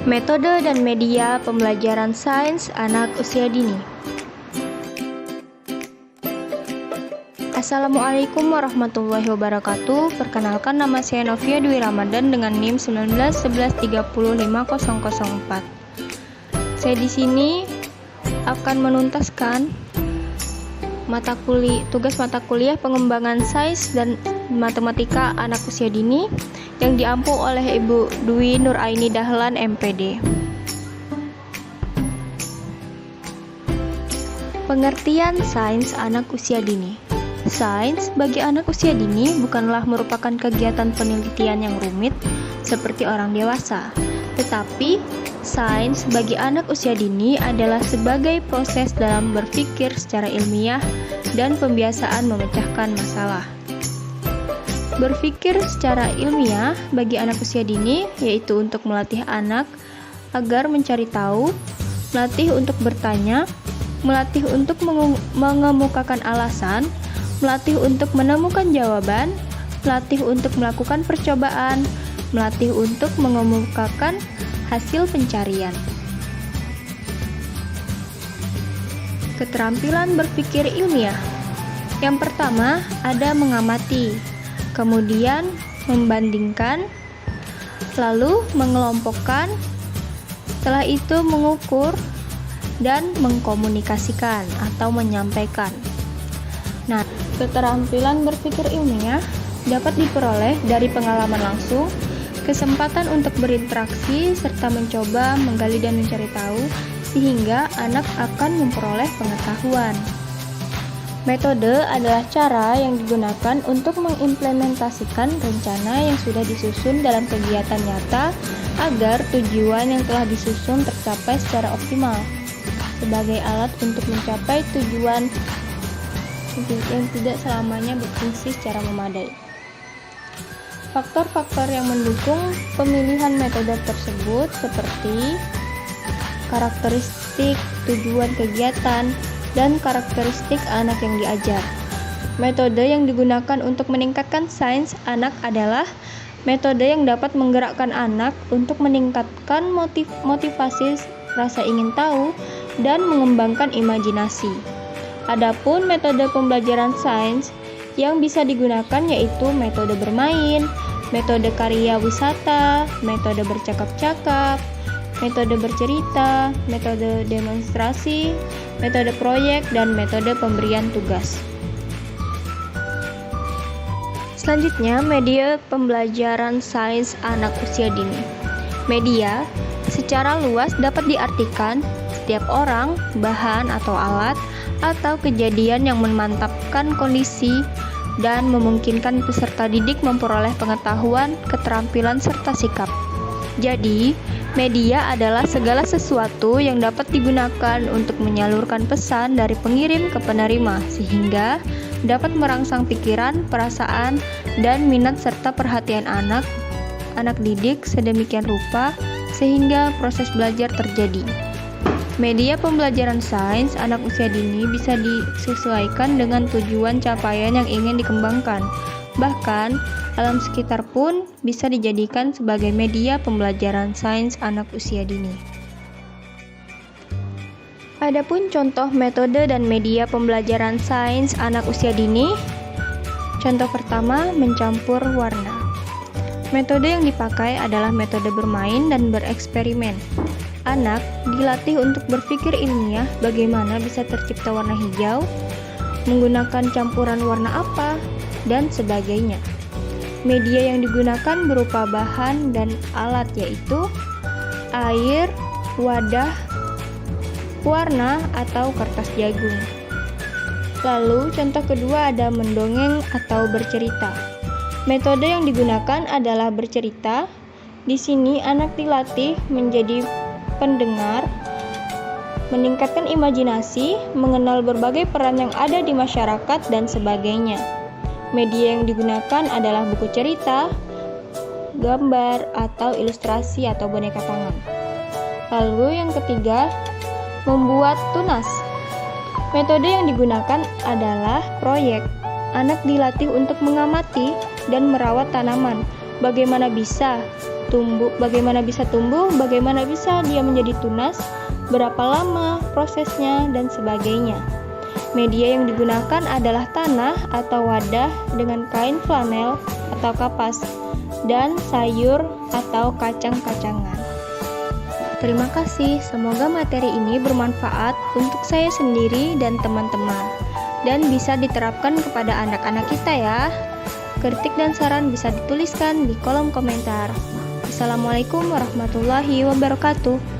Metode dan media pembelajaran sains anak usia dini. Assalamualaikum warahmatullahi wabarakatuh. Perkenalkan, nama saya Novia Dwi Ramadan dengan NIM 1911350004. Saya di sini akan menuntaskan tugas mata kuliah pengembangan sains dan matematika anak usia dini yang diampu oleh Ibu Dwi Nuraini Dahlan MPD. Pengertian sains anak usia dini. Sains bagi anak usia dini bukanlah merupakan kegiatan penelitian yang rumit seperti orang dewasa, tetapi sains bagi anak usia dini adalah sebagai proses dalam berpikir secara ilmiah dan pembiasaan memecahkan masalah. Berpikir secara ilmiah bagi anak usia dini yaitu untuk melatih anak agar mencari tahu, melatih untuk bertanya, melatih untuk mengemukakan alasan, melatih untuk menemukan jawaban, melatih untuk melakukan percobaan, melatih untuk mengemukakan hasil pencarian. Keterampilan berpikir ilmiah. Yang pertama ada mengamati, kemudian membandingkan, lalu mengelompokkan, setelah itu mengukur dan mengkomunikasikan atau menyampaikan. Nah, keterampilan berpikir ilmiah dapat diperoleh dari pengalaman langsung, kesempatan untuk berinteraksi, serta mencoba, menggali dan mencari tahu, sehingga anak akan memperoleh pengetahuan. Metode adalah cara yang digunakan untuk mengimplementasikan rencana yang sudah disusun dalam kegiatan nyata agar tujuan yang telah disusun tercapai secara optimal. Sebagai alat untuk mencapai tujuan yang tidak selamanya berfungsi secara memadai. Faktor-faktor yang mendukung pemilihan metode tersebut seperti karakteristik, tujuan kegiatan, dan karakteristik anak yang diajar. Metode yang digunakan untuk meningkatkan sains anak adalah metode yang dapat menggerakkan anak untuk meningkatkan motivasi, rasa ingin tahu, dan mengembangkan imajinasi. Adapun metode pembelajaran sains yang bisa digunakan yaitu metode bermain, metode karya wisata, metode bercakap-cakap, metode bercerita, metode demonstrasi, metode proyek, dan metode pemberian tugas. Selanjutnya, media pembelajaran sains anak usia dini. Media secara luas dapat diartikan setiap orang, bahan atau alat, atau kejadian yang memantapkan kondisi dan memungkinkan peserta didik memperoleh pengetahuan, keterampilan, serta sikap. Jadi, media adalah segala sesuatu yang dapat digunakan untuk menyalurkan pesan dari pengirim ke penerima, sehingga dapat merangsang pikiran, perasaan, dan minat serta perhatian anak didik sedemikian rupa sehingga proses belajar terjadi. Media pembelajaran sains anak usia dini bisa disesuaikan dengan tujuan capaian yang ingin dikembangkan. Bahkan, alam sekitar pun bisa dijadikan sebagai media pembelajaran sains anak usia dini. Adapun contoh metode dan media pembelajaran sains anak usia dini. Contoh pertama, mencampur warna. Metode yang dipakai adalah metode bermain dan bereksperimen. Anak dilatih untuk berpikir ilmiah bagaimana bisa tercipta warna hijau, menggunakan campuran warna apa, dan sebagainya. Media yang digunakan berupa bahan dan alat yaitu air, wadah, warna, atau kertas jagung. Lalu contoh kedua ada mendongeng atau bercerita. Metode yang digunakan adalah bercerita. Di sini anak dilatih menjadi pendengar, meningkatkan imajinasi, mengenal berbagai peran yang ada di masyarakat, dan sebagainya. Media yang digunakan adalah buku cerita, gambar, atau ilustrasi atau boneka tangan. Lalu yang ketiga, membuat tunas. Metode yang digunakan adalah proyek. Anak dilatih untuk mengamati dan merawat tanaman. Bagaimana bisa bagaimana bisa tumbuh, bagaimana bisa dia menjadi tunas, berapa lama prosesnya, dan sebagainya. Media yang digunakan adalah tanah atau wadah dengan kain flanel atau kapas, dan sayur atau kacang-kacangan. Terima kasih, semoga materi ini bermanfaat untuk saya sendiri dan teman-teman, dan bisa diterapkan kepada anak-anak kita ya. Kritik dan saran bisa dituliskan di kolom komentar. Assalamualaikum warahmatullahi wabarakatuh.